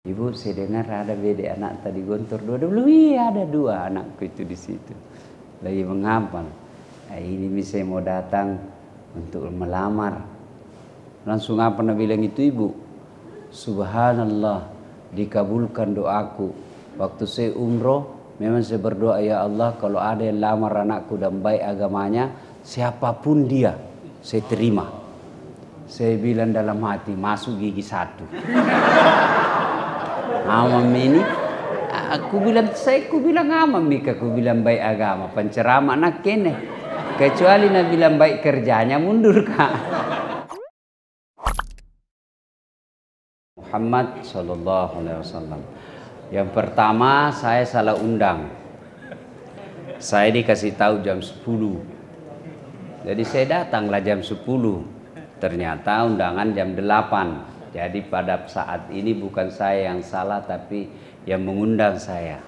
Ibu, saya dengar ada beda anak tadi Gontor dua. Iya, ada dua anakku itu di situ. Lagi menghafal. Nah, ini saya mau datang untuk melamar. Langsung apa Nabi bilang itu ibu? Subhanallah, dikabulkan doaku. Waktu saya umroh, memang saya berdoa, ya Allah, kalau ada yang lamar anakku dan baik agamanya, siapapun dia, saya terima. Saya bilang dalam hati, masuk gigi satu. Amam ini, aku bilang amam Mika, aku bilang baik agama, penceramah nak kene. Kecuali Nabi bilang baik kerjanya, mundur kak. Muhammad sallallahu alaihi wasallam. Yang pertama saya salah undang. Saya dikasih tahu jam 10. Jadi saya datanglah jam 10. Ternyata undangan jam 8. Jadi pada saat ini bukan saya yang salah, tapi yang mengundang saya.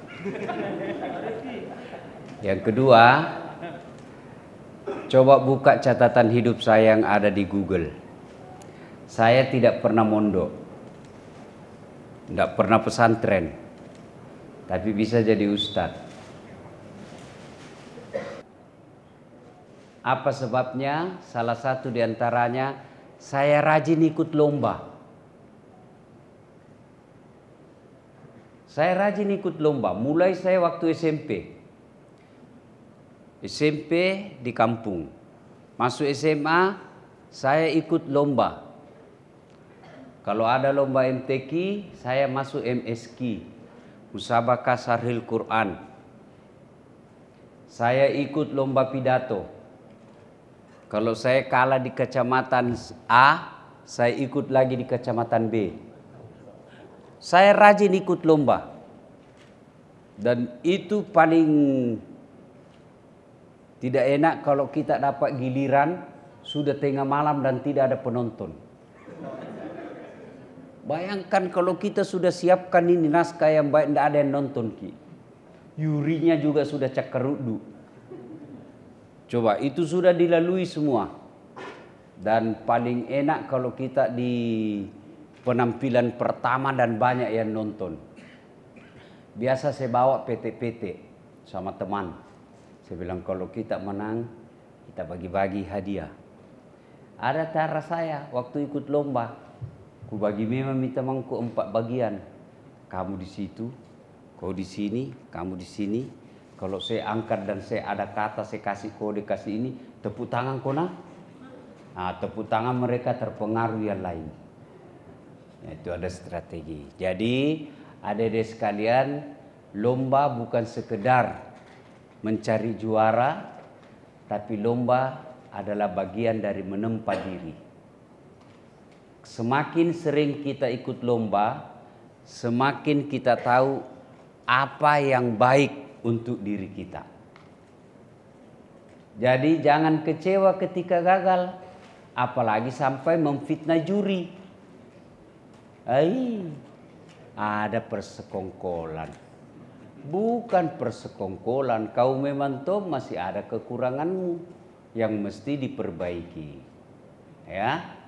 Yang kedua, coba buka catatan hidup saya yang ada di Google. Saya tidak pernah mondok, tidak pernah pesantren, tapi bisa jadi ustadz. Apa sebabnya? Salah satu diantaranya, saya rajin ikut lomba. Saya rajin ikut lomba, mulai saya waktu SMP. SMP di kampung. Masuk SMA, saya ikut lomba. Kalau ada lomba MTQ, saya masuk MSQ, Musabaqah Syarhil Quran. Saya ikut lomba pidato. Kalau saya kalah di kecamatan A, saya ikut lagi di kecamatan B. Saya rajin ikut lomba. Dan itu paling tidak enak kalau kita dapat giliran sudah tengah malam dan tidak ada penonton. Bayangkan kalau kita sudah siapkan ini naskah yang baik, tidak ada yang nonton ki. Yurinya juga sudah cakarudu. Coba itu sudah dilalui semua. Dan paling enak kalau kita di penampilan pertama dan banyak yang nonton. Biasa saya bawa PT-PT sama teman. Saya bilang kalau kita menang, kita bagi-bagi hadiah. Ada cara saya waktu ikut lomba. Ku bagi memang temanku 4 bagian. Kamu di situ, kau di sini, kamu di sini. Kalau saya angkat dan saya ada kata, saya kasih kode, kasih ini, tepuk tangan kona. Nah, tepuk tangan mereka terpengaruh yang lain. Itu ada strategi. Jadi adik-adik sekalian, lomba bukan sekedar mencari juara, tapi lomba adalah bagian dari menempa diri. Semakin sering kita ikut lomba, semakin kita tahu apa yang baik untuk diri kita. Jadi jangan kecewa ketika gagal, apalagi sampai memfitnah juri. Ada persekongkolan. Bukan persekongkolan, kau memang toh masih ada kekuranganmu yang mesti diperbaiki. Ya.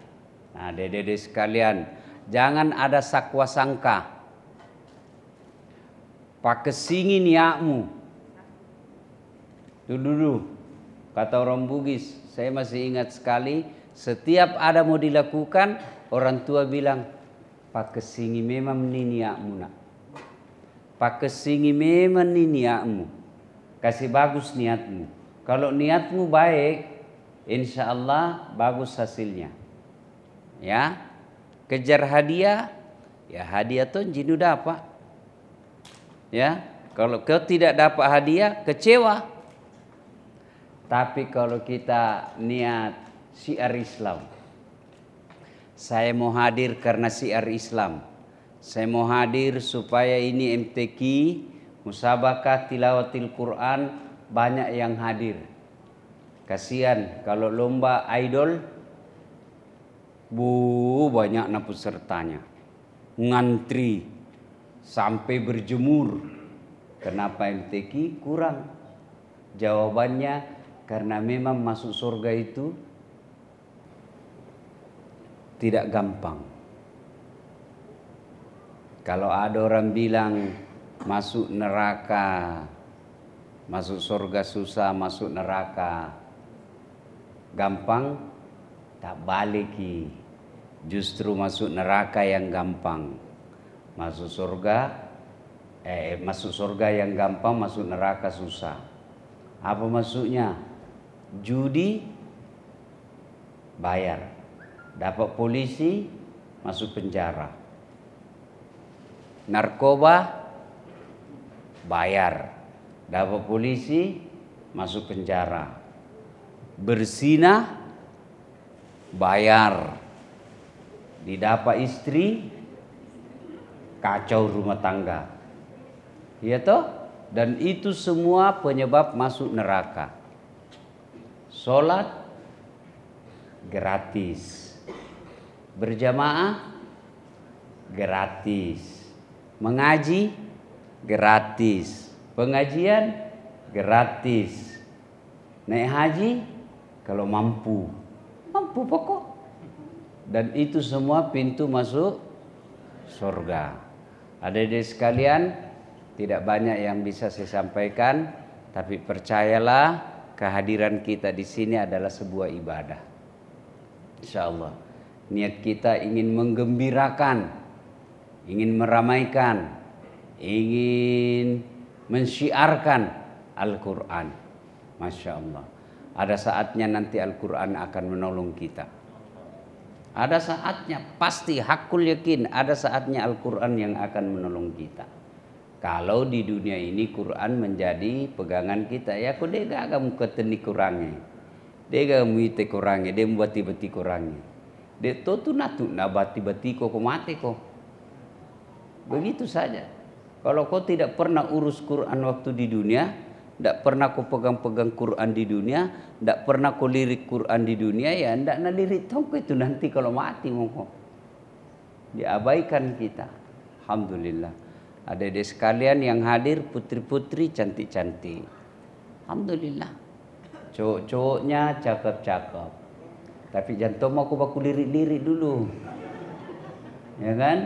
Nah, dede sekalian, jangan ada sakwa sangka. Pakesingi niatmu. Dulu kata orang Bugis, saya masih ingat sekali, setiap ada mau dilakukan, orang tua bilang, pakesingi memang ni niatmu nak. Pakesingi memang ni niatmu. Kasih bagus niatmu. Kalau niatmu baik, insya Allah bagus hasilnya. Ya, kejar hadiah, ya hadiah tuh jinu dapat. Ya, kalau kau tidak dapat hadiah, kecewa. Tapi kalau kita niat syiar Islam, saya mau hadir karena syiar Islam. Saya mau hadir supaya ini MTQ, Musabaqah Tilawatil Quran, banyak yang hadir. Kasihan kalau lomba idol, banyak pesertanya. Ngantri sampai berjemur. Kenapa MTQ kurang? Jawabannya karena memang masuk surga itu tidak gampang. Kalau ada orang bilang masuk neraka, masuk surga susah, masuk neraka gampang, tak balik. Justru masuk neraka yang gampang. Masuk surga yang gampang, masuk neraka susah. Apa maksudnya? Judi bayar, dapat polisi masuk penjara. Narkoba bayar, dapat polisi masuk penjara. Berzina bayar, didapat istri kacau rumah tangga. Iya toh? Dan itu semua penyebab masuk neraka. Sholat gratis, berjamaah gratis, mengaji gratis, pengajian gratis, naik haji kalau mampu pokok. Dan itu semua pintu masuk surga. Adik-adik sekalian, tidak banyak yang bisa saya sampaikan, tapi percayalah kehadiran kita di sini adalah sebuah ibadah. Insyaallah niat kita ingin menggembirakan, ingin meramaikan, ingin mensyiarkan Al-Quran. Masya Allah, ada saatnya nanti Al-Quran akan menolong kita. Ada saatnya, pasti hakul yakin, ada saatnya Al-Quran yang akan menolong kita. Kalau di dunia ini Quran menjadi pegangan kita, ya kok dia gak muka teni kurangnya, dia gak muite kurangnya, dia bati-bati kurangnya, dia tu natu na bati-bati kok mati kok. Begitu saja. Kalau kau tidak pernah urus Quran waktu di dunia, tidak pernah kau pegang-pegang Quran di dunia, tidak pernah kau lirik Quran di dunia, ya tidak nak lirik tongko itu nanti kalau mati mongko diabaikan kita. Alhamdulillah, adik-adik sekalian yang hadir, putri-putri cantik-cantik. Alhamdulillah, cowok-cowoknya cakep-cakep. Tapi jantung aku baku lirik-lirik dulu, ya kan?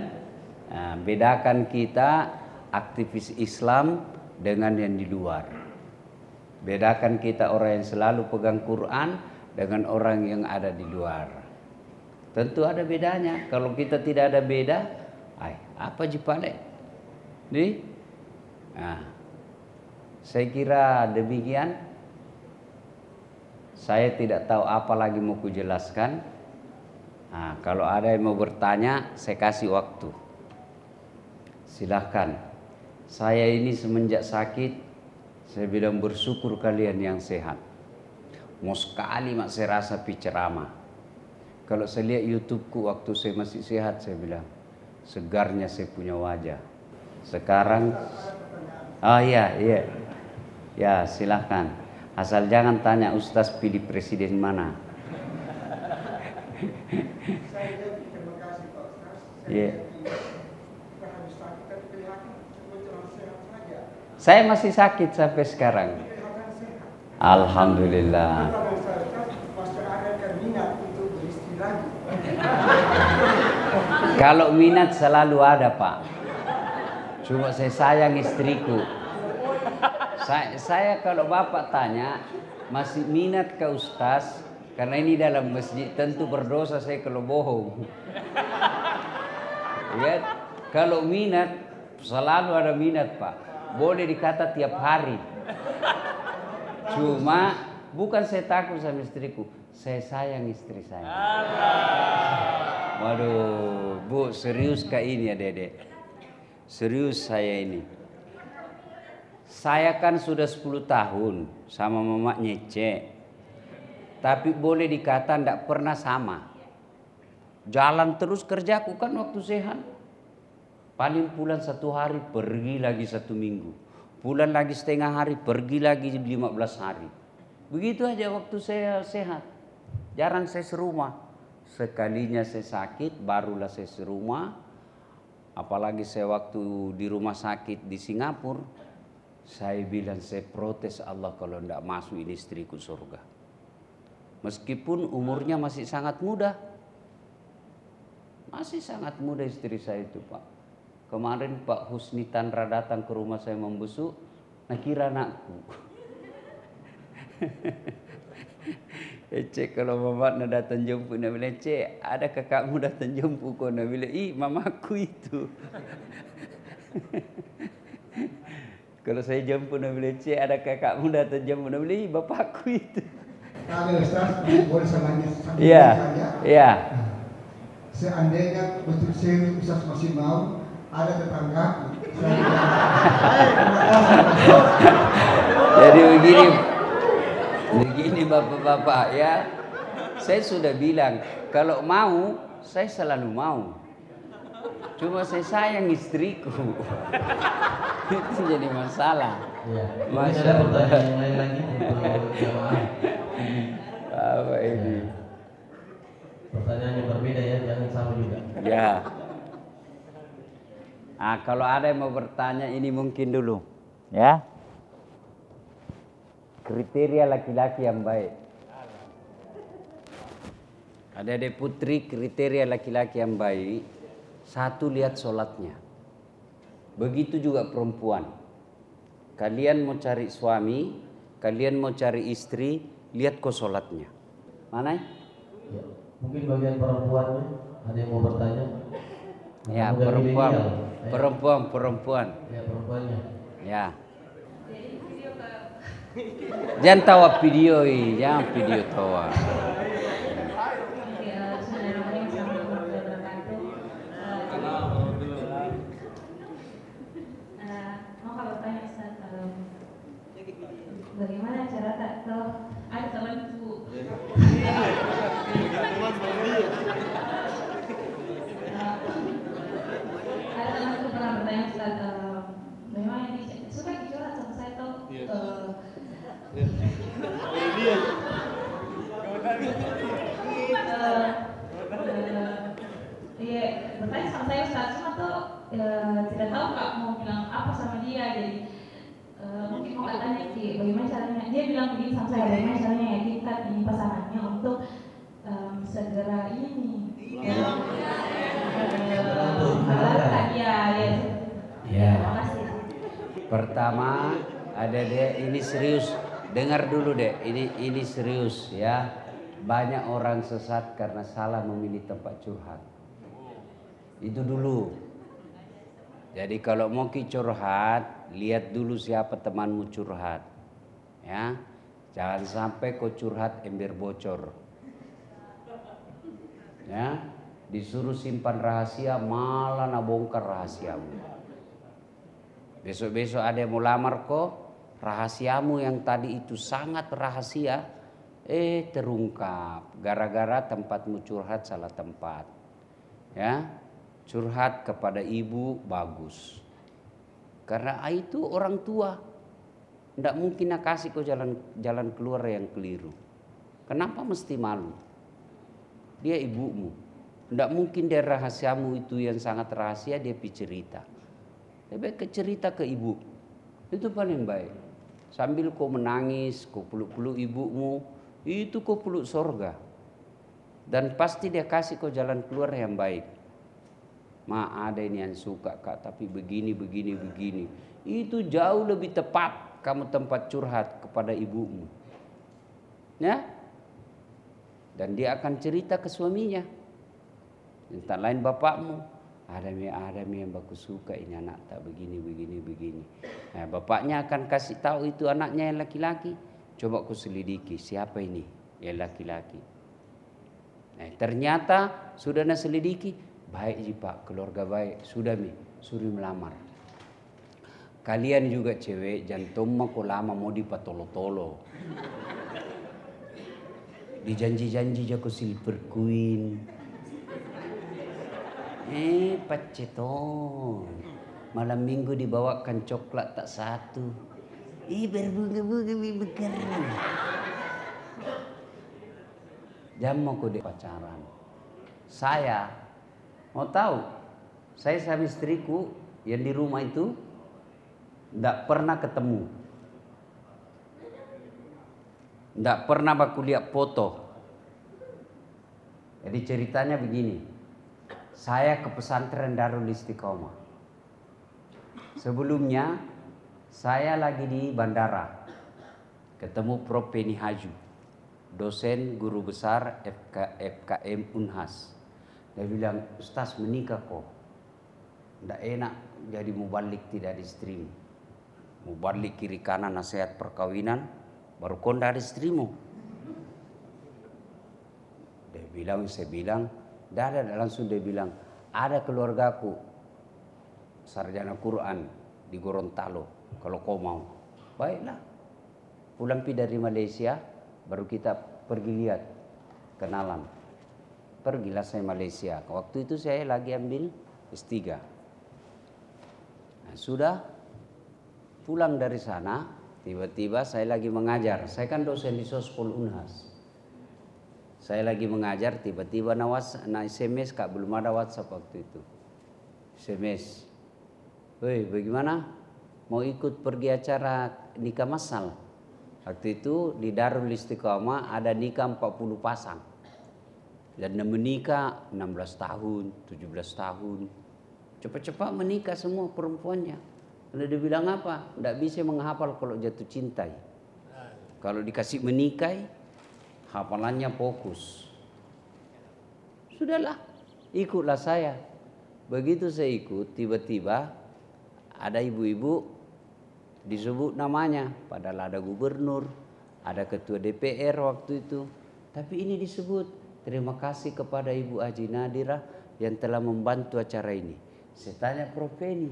Nah, bedakan kita aktivis Islam dengan yang di luar. Bedakan kita orang yang selalu pegang Quran dengan orang yang ada di luar. Tentu ada bedanya. Kalau kita tidak ada beda, apa jipale? Nah, saya kira demikian. Saya tidak tahu apa lagi mau kujelaskan. Nah, kalau ada yang mau bertanya, saya kasih waktu. Silahkan. Saya ini semenjak sakit, saya bilang bersyukur kalian yang sehat. Mau sekali mak saya rasa ceramah. Kalau saya lihat YouTubeku waktu saya masih sehat, saya bilang segarnya saya punya wajah. Sekarang, ya silahkan. Asal jangan tanya Ustaz pilih presiden mana. Terima kasih Pak Ustaz. Saya masih sakit sampai sekarang. Alhamdulillah. Kalau minat selalu ada Pak. Cuma saya sayang istriku. Saya kalau Bapak tanya masih minat ke Ustaz, karena ini dalam masjid tentu berdosa saya kalau bohong. Ya, kalau minat selalu ada minat Pak. Boleh dikata tiap hari. Cuma bukan saya takut sama istriku, saya sayang istri saya. Waduh, Bu, serius kah ini ya Dede? Serius saya ini. Saya kan sudah 10 tahun sama Mama Nyece. Tapi boleh dikata tidak pernah sama. Jalan terus kerjaku kan waktu sehat. Paling pulang 1 hari, pergi lagi 1 minggu. Pulang lagi setengah hari, pergi lagi 15 hari. Begitu aja waktu saya sehat. Jarang saya serumah. Sekalinya saya sakit, barulah saya serumah. Apalagi saya waktu di rumah sakit di Singapura, saya bilang saya protes Allah kalau tidak masuk ini istriku surga. Meskipun umurnya masih sangat muda. Masih sangat muda istri saya itu Pak. Kemarin Pak Husni Tandra datang ke rumah saya membesuk, nah kira anakku. Cek kalau mama nak datang jemput, nak bilang cek ada kakakmu datang jemput kau, nak bilang ih mamaku itu. Kalau saya jemput, nak bilang cek ada kakakmu datang jemput, nak bilang ih bapakku itu. Ada Ustaz, boleh saya nanya satu Iya, saja? iya. Seandainya betul serius Ustaz masih mau, ada tetangga. Jadi begini bapak-bapak ya. Saya sudah bilang kalau mau saya selalu mau. Cuma saya sayang istriku. Itu jadi masalah. Iya. Masya Ada Allah. pertanyaan yang lain lagi untuk jamaah. Apa ini? Pertanyaan yang berbeda ya, jangan sama juga. Ya. Kalau ada yang mau bertanya ini mungkin dulu, ya. Kriteria laki-laki yang baik. Ada putri kriteria laki-laki yang baik. Satu, lihat sholatnya. Begitu juga perempuan. Kalian mau cari suami, kalian mau cari istri, lihat kok sholatnya. Mana? Ya. Mungkin bagian perempuannya ada yang mau bertanya? Ya, Bukan perempuan. milenial. Perempuan. Ya, perempuannya. Ya. Jangan tawa video ini, jangan video tawa. Mau kalau tanya Ustaz, bagaimana cara tahu ada temanku? Ada temanku pernah bertanya Ustaz, bagaimana dia suka curhat sama saya tuh? Iya, bertanya sama saya Ustaz, cuma tuh tidak tahu Kak mau bilang apa sama dia, jadi mungkin mau katanya bagaimana caranya, dia bilang begini sama saya, bagaimana caranya yakinkan ini pasangannya untuk segera ini halalkan ya. Terima kasih. Pertama, ada deh, ini serius. Dengar dulu deh, ini serius ya. Banyak orang sesat karena salah memilih tempat curhat. Itu dulu. Jadi kalau mau curhat, lihat dulu siapa temanmu curhat. Ya. Jangan sampai kau curhat ember bocor. Ya, disuruh simpan rahasia malah nabongkar rahasiamu. Besok-besok ada yang mau lamar kok, rahasiamu yang tadi itu sangat rahasia, terungkap gara-gara tempatmu curhat salah tempat. Ya, curhat kepada ibu bagus. Karena itu orang tua, tidak mungkin nak kasih kau jalan keluar yang keliru. Kenapa mesti malu? Dia ibumu, tidak mungkin dia rahasiamu itu yang sangat rahasia dia cerita. Lebih ke cerita ke ibu, itu paling baik. Sambil kau menangis, kau peluk-peluk ibumu, itu kau peluk sorga. Dan pasti dia kasih kau jalan keluar yang baik. Ma, ada ini yang suka Kak, tapi begini. Itu jauh lebih tepat kamu tempat curhat kepada ibumu. Ya? Dan dia akan cerita ke suaminya. Entah lain bapakmu. Ada yang bagus suka ini anak tak begini. Nah, bapaknya akan kasih tahu itu anaknya yang laki-laki. Coba ku selidiki siapa ini yang laki-laki. Nah, ternyata sudah nak selidiki. Baik ji Pak, keluarga baik. Sudah suruh melamar. Kalian juga cewek, jantung mah kok lama mau dipatolo-tolo. Dijanji-janji jago silver queen. Paceton. Malam minggu dibawakan coklat tak satu. Berbunga-bunga mimekar. Jam mau kode pacaran. Saya mau tahu, saya sama istriku yang di rumah itu tidak pernah ketemu. Tidak pernah aku lihat foto. Jadi ceritanya begini. Saya ke pesantren Darul Istiqomah. Sebelumnya saya lagi di bandara, ketemu Prof. Penny Haju, dosen guru besar FKM Unhas. Dia bilang, Ustaz menikah kok, tidak enak jadi mubalik tidak diistrimu. Mubalik kiri kanan nasihat perkawinan, baru kau tidak diistrimu. Saya bilang, tidak ada, langsung dia bilang, ada keluargaku sarjana Quran di Gorontalo, kalau kau mau. Baiklah, pulang dari Malaysia, baru kita pergi lihat, kenalan. Pergilah saya Malaysia, waktu itu saya lagi ambil S3. Nah, sudah pulang dari sana, tiba-tiba saya lagi mengajar. Saya kan dosen di Sospol Unhas. Saya lagi mengajar, tiba-tiba na SMS, Kak, belum ada WhatsApp waktu itu. SMS, woi bagaimana? Mau ikut pergi acara nikah massal? Waktu itu di Darul Istiqamah ada nikah 40 pasang. Dan menikah 16 tahun, 17 tahun. Cepat-cepat menikah semua perempuannya. Lalu dia bilang apa? Tidak bisa menghafal kalau jatuh cinta. Kalau dikasih menikahi, hafalannya fokus. Sudahlah, ikutlah saya. Begitu saya ikut, tiba-tiba ada ibu-ibu disebut namanya. Padahal ada gubernur, ada ketua DPR waktu itu. Tapi ini disebut, terima kasih kepada Ibu Haji Nadira yang telah membantu acara ini. Saya tanya Prof. Penny,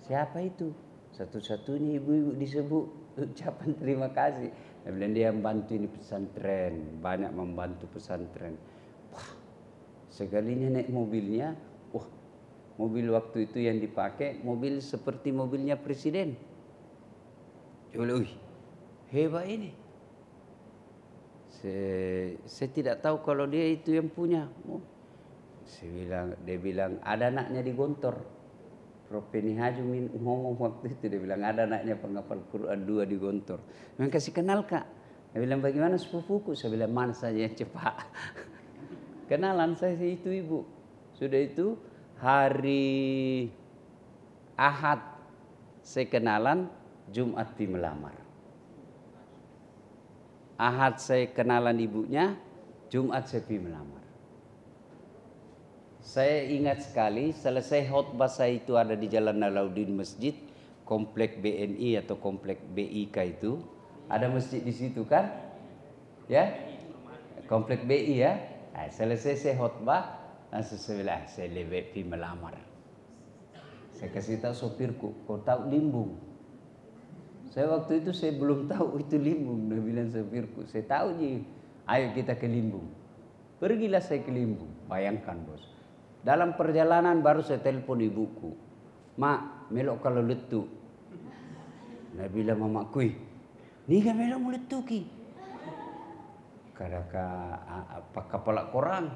siapa itu? Satu-satunya ibu-ibu disebut ucapan terima kasih. Dia bilang dia membantu ini pesantren, banyak membantu pesantren. Wah, sekalinya naik mobilnya, wah, mobil waktu itu yang dipakai mobil seperti mobilnya presiden. Dia bilang, wih, hebat ini. Saya tidak tahu kalau dia itu yang punya. Oh. Dia bilang ada anaknya di Gontor. Prof. Penny Haju ngomong waktu itu, dia bilang ada anaknya penghafal Quran 2 di Gontor. Memang kasih kenal Kak. Dia bilang bagaimana sepupuku? Saya bilang mana saja yang cepat. Kenalan saya itu ibu. Sudah itu hari Ahad saya kenalan, Jumat pi melamar. Ahad saya kenalan ibunya, Jumat saya pi melamar. Saya ingat sekali, selesai khotbah saya itu ada di Jalan Alauddin Masjid, komplek BNI atau komplek BIK itu. Ada masjid di situ kan? Ya? Komplek BI ya? Nah, selesai saya khotbah, langsung saya bilang, saya lebih pi melamar. Saya kasih tahu sopirku, kau tahu Limbung? Saya waktu itu saya belum tahu itu Limbung. Dia bilang sopirku, saya tahu nih, ayo kita ke Limbung. Pergilah saya ke Limbung, bayangkan bos. Dalam perjalanan baru saya telepon ibuku. Mak, melok kalau letu. Dia bilang mamaku, ni kan melok mau letu ki. Kadaka apa kepala korang.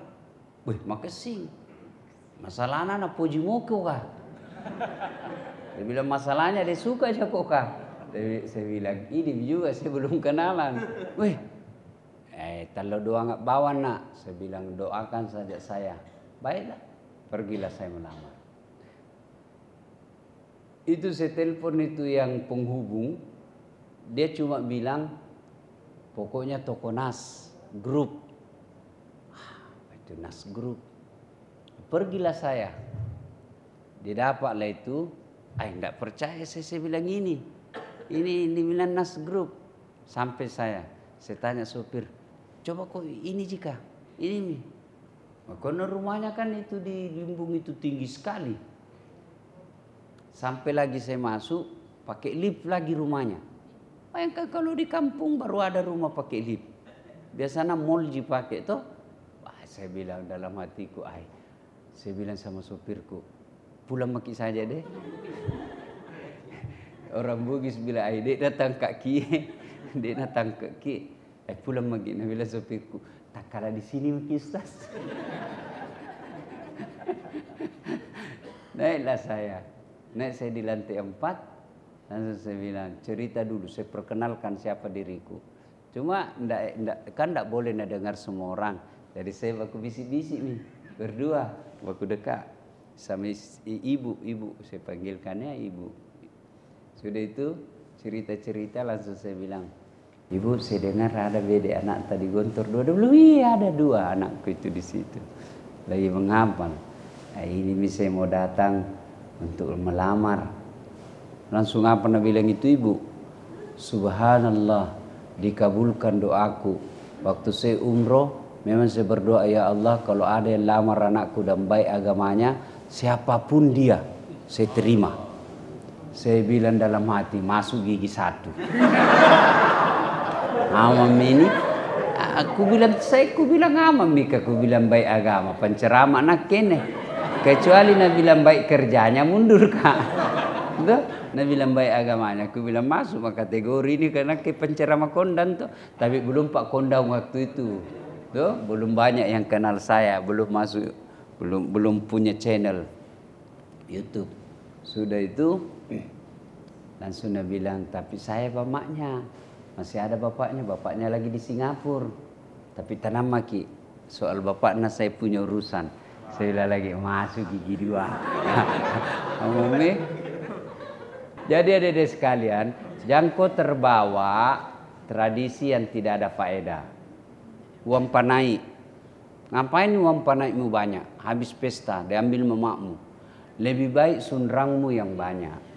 Wih, makasih. Masalahnya na puji moko kah? Dia bilang masalahnya dia suka aja kok kah? Saya bilang ini juga saya belum kenalan. Wih, kalau doa nggak bawa nak. Saya bilang doakan saja saya. Baiklah, pergilah saya melamar. Itu saya telepon itu yang penghubung. Dia cuma bilang pokoknya toko Nas Group. Itu Nas Group. Pergilah saya. Dia dapatlah itu. Enggak percaya saya bilang ini bilang Nas Group. Sampai saya tanya sopir, coba kok ini jika ini nih. Karena rumahnya kan itu di Limbung itu tinggi sekali. Sampai lagi saya masuk pakai lift lagi rumahnya. Bayangkan kalau di kampung baru ada rumah pakai lift. Biasanya mall dipakai toh. Saya bilang dalam hatiku, saya bilang sama sopirku, pulang maki saja deh. Orang Bugis bilang, dek datang kaki, dek datang kaki. Pulang maki, nah bilang sopirku, tak kalah di sini maki Ustaz. Naik saya di lantai 4. Langsung saya bilang, cerita dulu, saya perkenalkan siapa diriku. Cuma kan boleh dengar semua orang. Jadi saya baku bisik-bisik nih, berdua, baku dekat sama ibu, saya panggilkannya ibu. Sudah itu cerita-cerita langsung saya bilang, Ibu saya dengar ada beda anak tadi Gontor dua. Belum, iya ada 2 anakku itu di situ. Lagi menghafal. Nah, ini saya mau datang untuk melamar. Langsung apa bilang itu ibu? Subhanallah, dikabulkan doaku. Waktu saya umroh, memang saya berdoa, ya Allah kalau ada yang lamar anakku dan baik agamanya, siapapun dia, saya terima. Saya bilang dalam hati, masuk gigi 1. Amam ini, aku bilang amam Mika, aku bilang baik agama, penceramah nak kene. Kecuali nak bilang baik kerjanya mundur kak. Tuh, nak bilang baik agamanya, aku bilang masuk kategori ini karena ke penceramah kondang tuh. Tapi belum Pak Kondang waktu itu, tuh belum banyak yang kenal saya, belum masuk, belum punya channel YouTube. Sudah itu langsung nak bilang, tapi saya bapaknya. Masih ada bapaknya lagi di Singapura. Tapi tanam maki, soal bapaknya saya punya urusan. Saya bilang lagi, masuk gigi 2. Umumnya. Jadi adik-adik sekalian, jangan kau terbawa tradisi yang tidak ada faedah. Uang panai. Ngapain uang panaimu banyak? Habis pesta, diambil memakmu. Lebih baik sunrangmu yang banyak.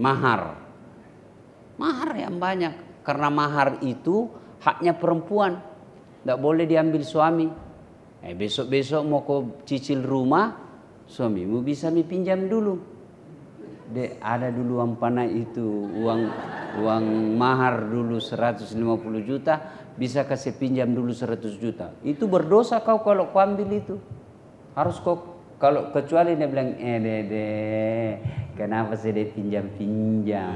Mahar yang banyak, karena mahar itu haknya perempuan, tidak boleh diambil suami. Besok-besok mau kau cicil rumah, suamimu bisa pinjam dulu. Ada dulu uang panai itu, uang mahar dulu 150 juta, bisa kasih pinjam dulu 100 juta. Itu berdosa kau kalau kau ambil itu. Harus kau, kalau kecuali dia bilang, dede, kenapa saya pinjam-pinjam?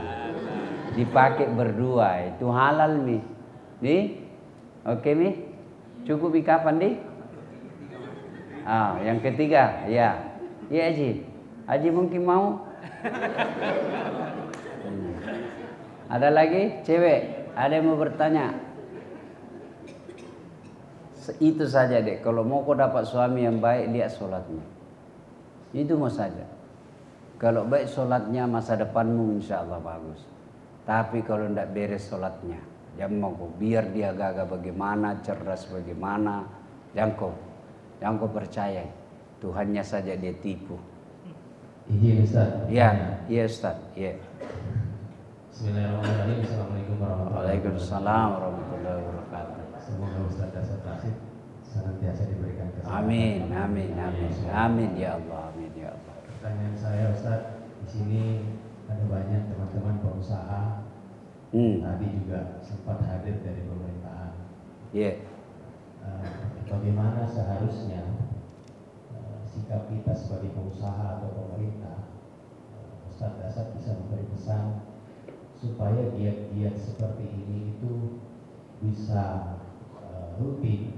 Dipakai berdua, itu halal mi. Nih, oke mi? Cukup mi kapan di? Yang ketiga, ya. Iya Haji mungkin mau? Ada lagi cewek? Ada yang mau bertanya? Itu saja deh. Kalau mau kau dapat suami yang baik, lihat sholatnya. Itu mau saja. Kalau baik sholatnya, masa depanmu insya Allah bagus. Tapi kalau tidak beres sholatnya, jangan mau biar dia gagah bagaimana, cerdas bagaimana, jangan kau percaya. Tuhannya saja dia tipu. Izin Ustaz. Iya Ustaz. Iya. Bismillahirrahmanirrahim. Assalamualaikum warahmatullahi wabarakatuh. Waalaikumsalam warahmatullahi wabarakatuh. Semoga Ustaz Dasar Rasid senantiasa diberikan kesehatan. Amin ya Allah, amin ya Allah. Pertanyaan saya Ustaz, di sini ada banyak teman-teman pengusaha. Tadi juga sempat hadir dari pemerintahan. Iya. Bagaimana seharusnya sikap kita sebagai pengusaha atau pemerintah, Ustaz Dasar bisa memberi pesan supaya giat-giat seperti ini itu bisa rutin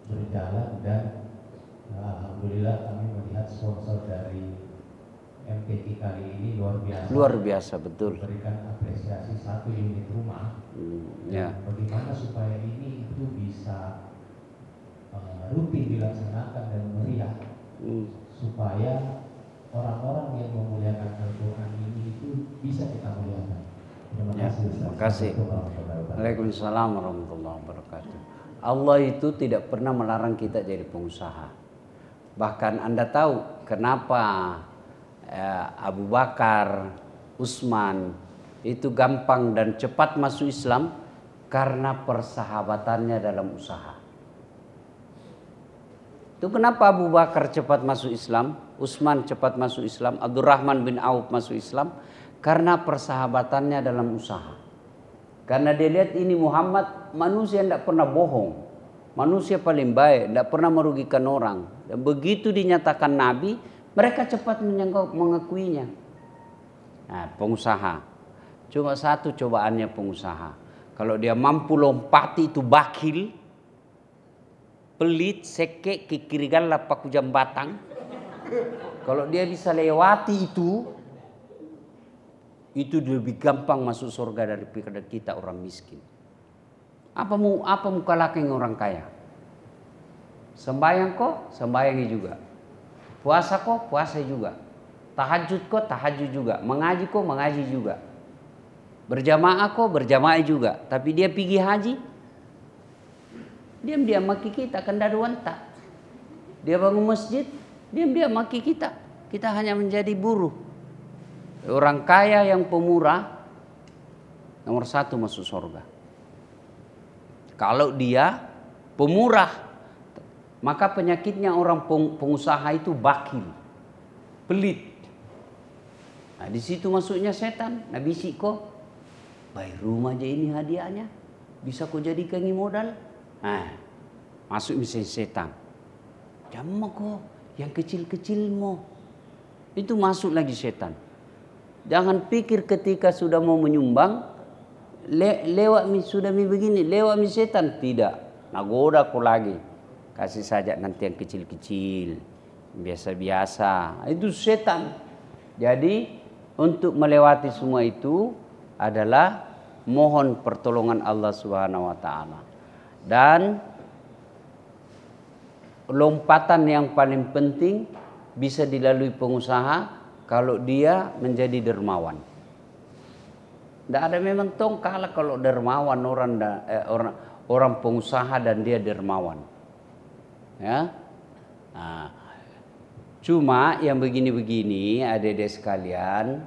berjalan, dan alhamdulillah kami melihat sponsor dari MTQ kali ini luar biasa betul, memberikan apresiasi 1 unit rumah. Bagaimana supaya ini itu bisa rutin dilaksanakan dan meriah, supaya orang-orang yang memuliakan Al-Quran ini itu bisa kita muliakan. Terima kasih Ustaz. Terima kasih. Waalaikumsalam warahmatullahi wabarakatuh. Allah itu tidak pernah melarang kita jadi pengusaha. Bahkan Anda tahu kenapa Abu Bakar, Utsman itu gampang dan cepat masuk Islam? Karena persahabatannya dalam usaha. Itu kenapa Abu Bakar cepat masuk Islam, Utsman cepat masuk Islam, Abdurrahman bin Auf masuk Islam? Karena persahabatannya dalam usaha. Karena dia lihat ini Muhammad manusia yang tidak pernah bohong, manusia paling baik, tidak pernah merugikan orang. Dan begitu dinyatakan Nabi, mereka cepat mengakuinya. Nah, pengusaha, cuma satu cobaannya pengusaha. Kalau dia mampu lompati itu bakil, pelit, sekek, kikirigan lapak ujam batang. Kalau dia bisa lewati itu lebih gampang masuk surga daripada kita orang miskin. Apa mau kalahkan orang kaya? Sembayang kok, sembayangi juga. Puasa kok, puasa juga. Tahajud kok tahajud juga, mengaji kok mengaji juga, berjamaah kok berjamaah juga. Tapi dia pergi haji, diam-diam maki kita, kenda duanta. Dia bangun masjid, diam-diam maki kita. Kita hanya menjadi buruh. Orang kaya yang pemurah nomor 1 masuk surga. Kalau dia pemurah, maka penyakitnya orang pengusaha itu bakil, pelit. Nah, di situ masuknya setan. Nah, bisik kok, baik rumah aja ini hadiahnya, bisa kau jadikan modal. Nah, masuk mesin setan. Jangan kok, yang kecil-kecil mau. Itu masuk lagi setan. Jangan pikir ketika sudah mau menyumbang, lewat sudah begini, lewat setan. Tidak, nagoda kau lagi. Kasih saja nanti yang kecil-kecil, biasa-biasa. Itu setan. Jadi untuk melewati semua itu adalah mohon pertolongan Allah Subhanahu wa taala. Dan lompatan yang paling penting bisa dilalui pengusaha kalau dia menjadi dermawan. Tidak ada memang tong kalah kalau dermawan orang pengusaha dan dia dermawan. Ya. Nah, cuma yang begini-begini adik-adik sekalian,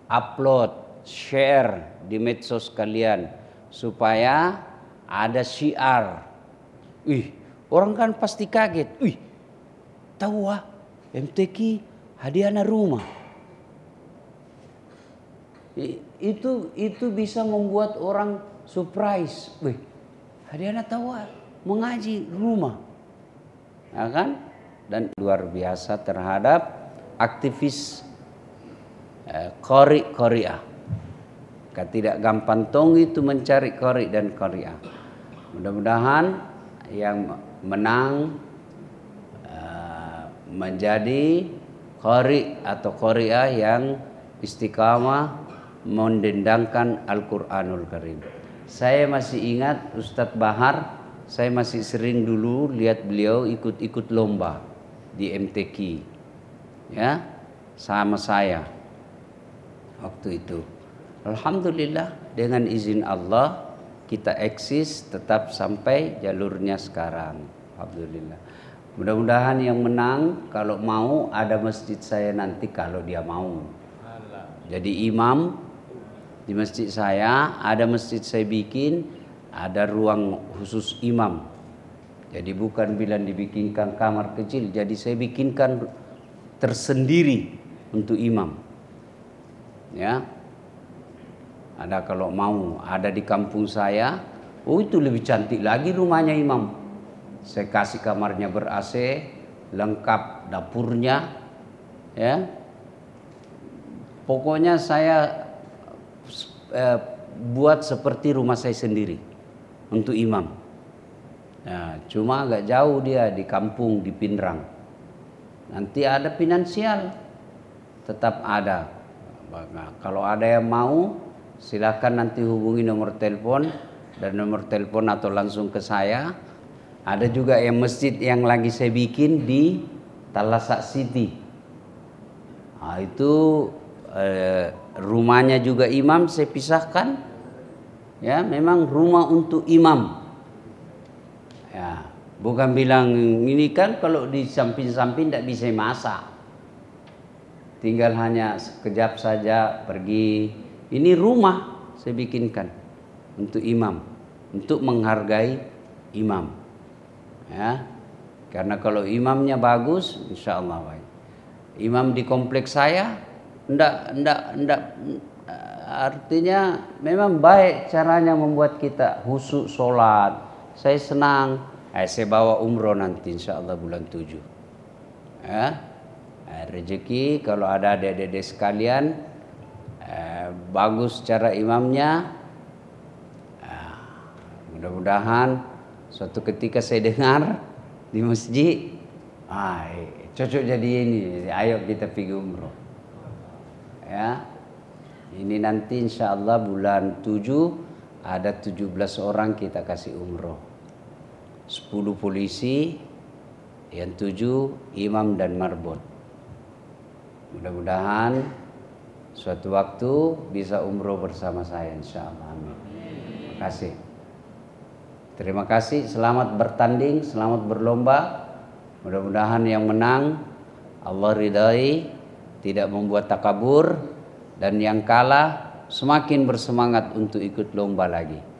upload, share di medsos kalian supaya ada syiar. Orang kan pasti kaget. Tahu MTQ hadiahnya rumah. Itu bisa membuat orang surprise. Hadiahnya tahu mengaji rumah. Ya kan? Dan luar biasa terhadap aktivis qori-qoriah. Tidak gampang tong itu mencari qori dan qoriah. Mudah-mudahan yang menang menjadi qori atau qoriah yang istiqamah mendendangkan Al-Quranul Karim. Saya masih ingat Ustadz Bahar, saya masih sering dulu lihat beliau ikut-ikut lomba di MTQ, ya, sama saya waktu itu. Alhamdulillah dengan izin Allah kita eksis tetap sampai jalurnya sekarang. Alhamdulillah. Mudah-mudahan yang menang kalau mau ada masjid saya nanti kalau dia mau. Jadi imam di masjid saya, ada masjid saya bikin, ada ruang khusus imam. Jadi bukan bilang dibikinkan kamar kecil, jadi saya bikinkan tersendiri untuk imam. Ya. Ada kalau mau, ada di kampung saya. Itu lebih cantik lagi rumahnya imam. Saya kasih kamarnya ber-AC, lengkap dapurnya. Ya. Pokoknya saya buat seperti rumah saya sendiri untuk imam. Nah, cuma agak jauh dia di kampung di Pindrang. Nanti ada finansial, tetap ada. Nah, kalau ada yang mau, silakan nanti hubungi nomor telepon dan nomor telepon atau langsung ke saya. Ada juga yang masjid yang lagi saya bikin di Talasak City. Nah, itu rumahnya juga imam saya pisahkan. Ya, memang rumah untuk imam. Ya, bukan bilang ini kan kalau di samping-samping tidak bisa masak. Tinggal hanya sekejap saja pergi. Ini rumah saya bikinkan untuk imam, untuk menghargai imam. Ya, karena kalau imamnya bagus, insya Allah baik. Imam di kompleks saya, ndak artinya memang baik caranya membuat kita khusyuk sholat. Saya senang. Saya bawa umroh nanti insya Allah bulan 7. Ya, rezeki kalau ada adik-adik sekalian, bagus cara imamnya. Mudah-mudahan suatu ketika saya dengar di masjid, cocok jadi ini, ayo kita pergi umroh. Ya, ini nanti insya Allah bulan 7 ada 17 orang kita kasih umroh. 10 polisi, yang 7 imam dan marbot. Mudah-mudahan suatu waktu bisa umroh bersama saya, insyaallah. Amin. Terima kasih. Terima kasih. Selamat bertanding, selamat berlomba. Mudah-mudahan yang menang Allah ridai, tidak membuat takabur, dan yang kalah semakin bersemangat untuk ikut lomba lagi.